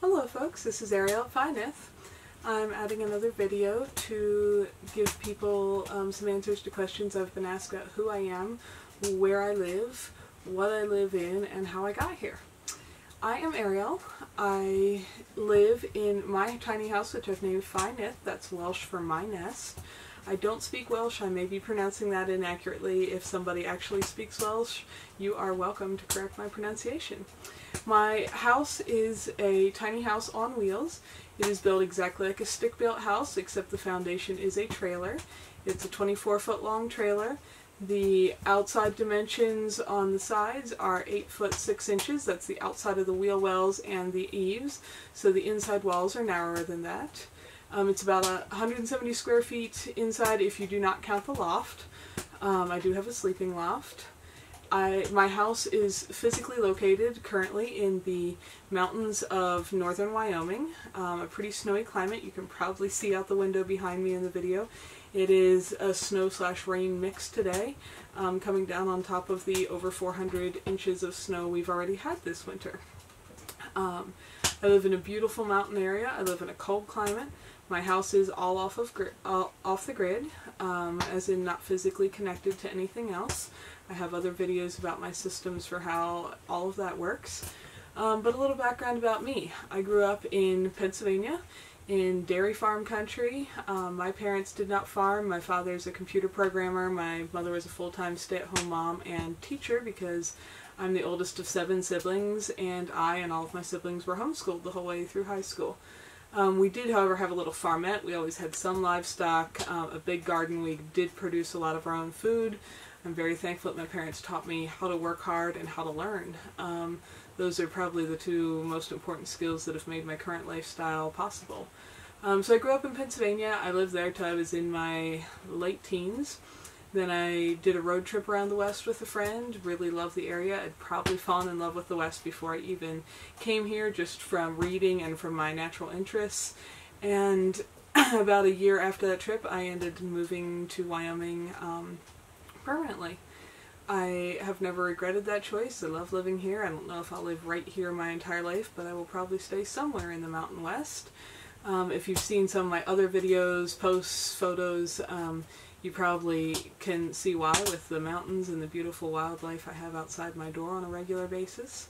Hello folks, this is Ariel at Fy Nyth. I'm adding another video to give people some answers to questions I've been asked about who I am, where I live, what I live in, and how I got here. I am Ariel. I live in my tiny house, which I've named Fy Nyth. That's Welsh for my nest. I don't speak Welsh. I may be pronouncing that inaccurately. If somebody actually speaks Welsh, you are welcome to correct my pronunciation. My house is a tiny house on wheels. It is built exactly like a stick-built house, except the foundation is a trailer. It's a 24-foot long trailer. The outside dimensions on the sides are 8 foot 6 inches. That's the outside of the wheel wells and the eaves. So the inside walls are narrower than that. It's about 170 square feet inside if you do not count the loft. I do have a sleeping loft. My house is physically located currently in the mountains of northern Wyoming, a pretty snowy climate. You can probably see out the window behind me in the video. It is a snow/rain mix today, coming down on top of the over 400 inches of snow we've already had this winter. I live in a beautiful mountain area. I live in a cold climate. My house is all off the grid, as in not physically connected to anything else. I have other videos about my systems for how all of that works. But a little background about me. I grew up in Pennsylvania, in dairy farm country. My parents did not farm. My father's a computer programmer. My mother was a full-time stay-at-home mom and teacher because I'm the oldest of 7 siblings, and I and all of my siblings were homeschooled the whole way through high school. We did, however, have a little farmette. We always had some livestock, a big garden. We did produce a lot of our own food. I'm very thankful that my parents taught me how to work hard and how to learn. Those are probably the two most important skills that have made my current lifestyle possible. So I grew up in Pennsylvania. I lived there till I was in my late teens. Then I did a road trip around the West with a friend. Really loved the area. I'd probably fallen in love with the West before I even came here, just from reading and from my natural interests. And about a year after that trip, I ended up moving to Wyoming permanently. I have never regretted that choice. I love living here. I don't know if I'll live right here my entire life, but I will probably stay somewhere in the Mountain West. If you've seen some of my other videos, posts, photos, you probably can see why, with the mountains and the beautiful wildlife I have outside my door on a regular basis.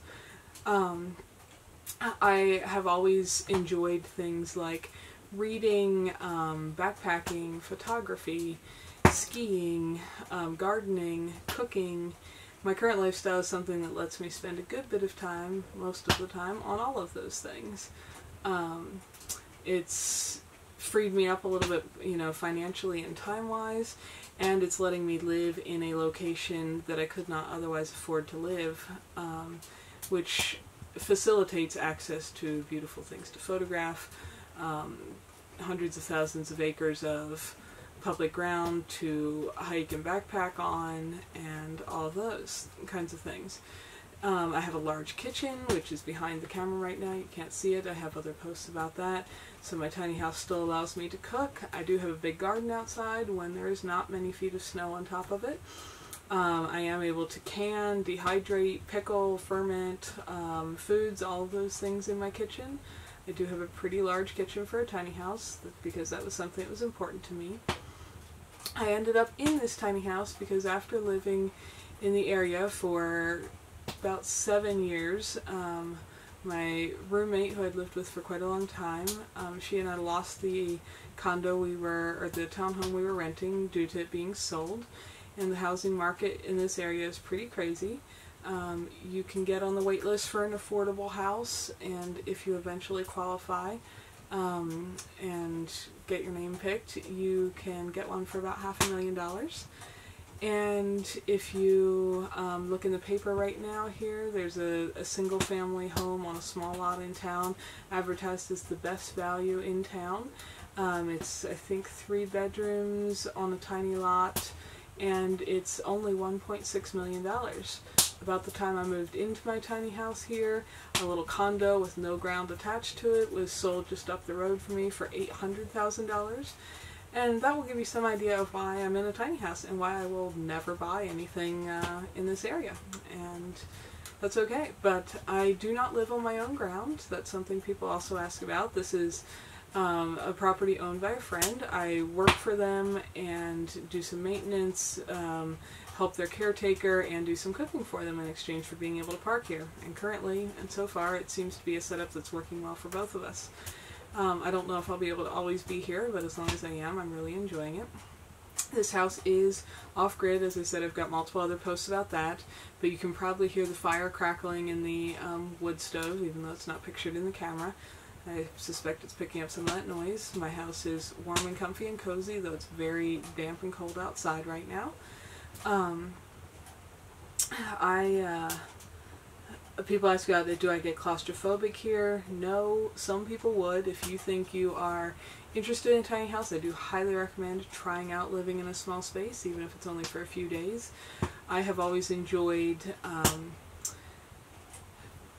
I have always enjoyed things like reading, backpacking, photography, skiing, gardening, cooking. My current lifestyle is something that lets me spend a good bit of time, most of the time, on all of those things. It's freed me up a little bit, financially and time-wise, and it's letting me live in a location that I could not otherwise afford to live, which facilitates access to beautiful things to photograph, hundreds of thousands of acres of public ground to hike and backpack on, and all of those kinds of things. I have a large kitchen, which is behind the camera right now. You can't see it. I have other posts about that. So my tiny house still allows me to cook. I do have a big garden outside when there is not many feet of snow on top of it. I am able to can, dehydrate, pickle, ferment foods, all of those things in my kitchen. I do have a pretty large kitchen for a tiny house because that was something that was important to me. I ended up in this tiny house because after living in the area for about 7 years, my roommate, who I'd lived with for quite a long time, she and I lost the condo or the townhome we were renting due to it being sold. And the housing market in this area is pretty crazy. You can get on the wait list for an affordable house, and if you eventually qualify and get your name picked, you can get one for about $500,000. And if you look in the paper right now here, there's a single family home on a small lot in town advertised as the best value in town. It's, I think, 3 bedrooms on a tiny lot, and it's only $1.6 million. About the time I moved into my tiny house here, a little condo with no ground attached to it was sold just up the road from me for $800,000. And that will give you some idea of why I'm in a tiny house and why I will never buy anything in this area. And that's okay. But I do not live on my own ground. That's something people also ask about. This is a property owned by a friend. I work for them and do some maintenance, help their caretaker, and do some cooking for them in exchange for being able to park here. And currently, and so far, it seems to be a setup that's working well for both of us. I don't know if I'll be able to always be here, but as long as I am, I'm really enjoying it. This house is off-grid. As I said, I've got multiple other posts about that, but you can probably hear the fire crackling in the wood stove, even though it's not pictured in the camera. I suspect it's picking up some of that noise. My house is warm and comfy and cozy, though it's very damp and cold outside right now. People ask about, do I get claustrophobic here? No, some people would. If you think you are interested in a tiny house, I do highly recommend trying out living in a small space, even if it's only for a few days. I have always enjoyed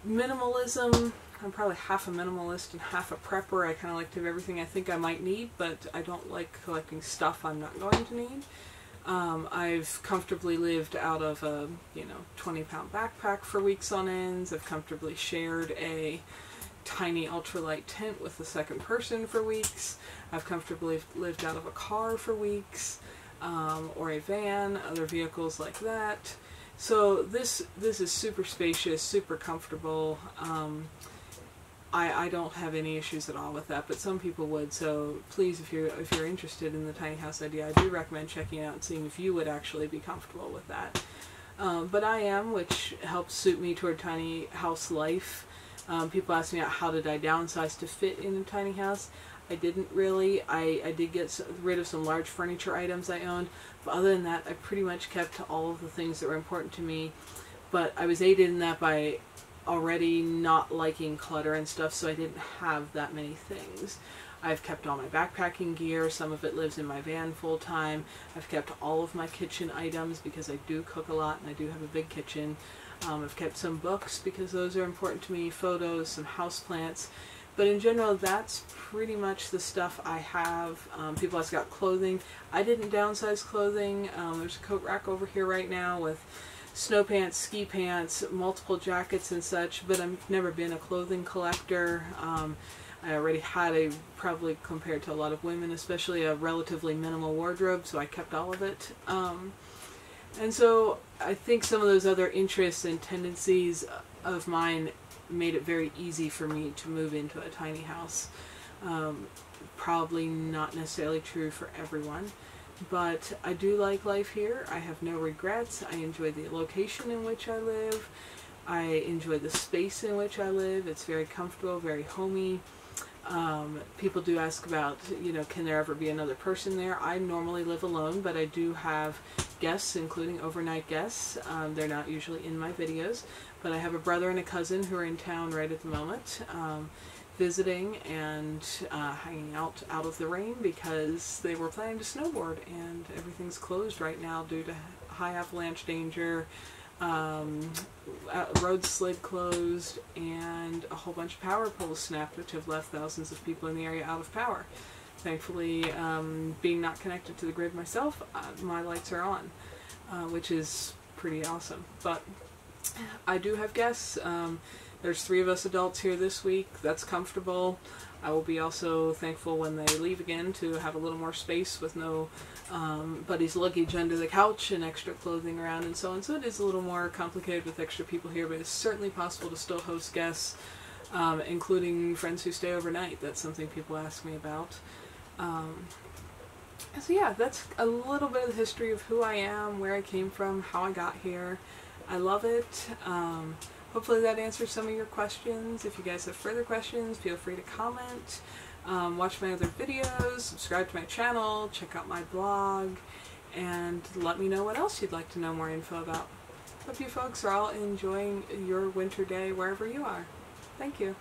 minimalism. I'm probably half a minimalist and half a prepper. I kind of like to have everything I think I might need, but I don't like collecting stuff I'm not going to need. I've comfortably lived out of a 20-pound backpack for weeks on ends. I've comfortably shared a tiny ultralight tent with a second person for weeks. I've comfortably lived out of a car for weeks, or a van, other vehicles like that. So this is super spacious, super comfortable. I don't have any issues at all with that, but some people would. So please, if you're interested in the tiny house idea, I do recommend checking it out and seeing if you would actually be comfortable with that. But I am, which helps suit me toward tiny house life. People ask me how did I downsize to fit in a tiny house. I didn't really. I did get rid of some large furniture items I owned, but other than that, I pretty much kept all of the things that were important to me. But I was aided in that by already not liking clutter and stuff, so I didn't have that many things. I've kept all my backpacking gear. Some of it lives in my van full time. I've kept all of my kitchen items because I do cook a lot and I do have a big kitchen. I've kept some books because those are important to me, photos, some houseplants. But in general, that's pretty much the stuff I have. People ask about clothing. I didn't downsize clothing. There's a coat rack over here right now with snow pants, ski pants, multiple jackets and such, but I've never been a clothing collector. I already had probably compared to a lot of women, especially a relatively minimal wardrobe, so I kept all of it. And so I think some of those other interests and tendencies of mine made it very easy for me to move into a tiny house. Probably not necessarily true for everyone. But I do like life here. I have no regrets. I enjoy the location in which I live. I enjoy the space in which I live. It's very comfortable, very homey. People do ask about, can there ever be another person there? I normally live alone, but I do have guests, including overnight guests. They're not usually in my videos, but I have a brother and a cousin who are in town right at the moment. Visiting and hanging out of the rain because they were planning to snowboard, and everything's closed right now due to high avalanche danger. Road slid closed, and a whole bunch of power poles snapped, which have left thousands of people in the area out of power. Thankfully, being not connected to the grid myself, my lights are on, which is pretty awesome. But I do have guests. There's 3 of us adults here this week. That's comfortable. I will be also thankful when they leave again to have a little more space with no buddy's luggage under the couch and extra clothing around and so on. So it is a little more complicated with extra people here, but it's certainly possible to still host guests, including friends who stay overnight. That's something people ask me about. So yeah, that's a little bit of the history of who I am, where I came from, how I got here. I love it. Hopefully that answers some of your questions. If you guys have further questions, feel free to comment. Watch my other videos, subscribe to my channel, check out my blog, and let me know what else you'd like to know more info about. Hope you folks are all enjoying your winter day wherever you are. Thank you.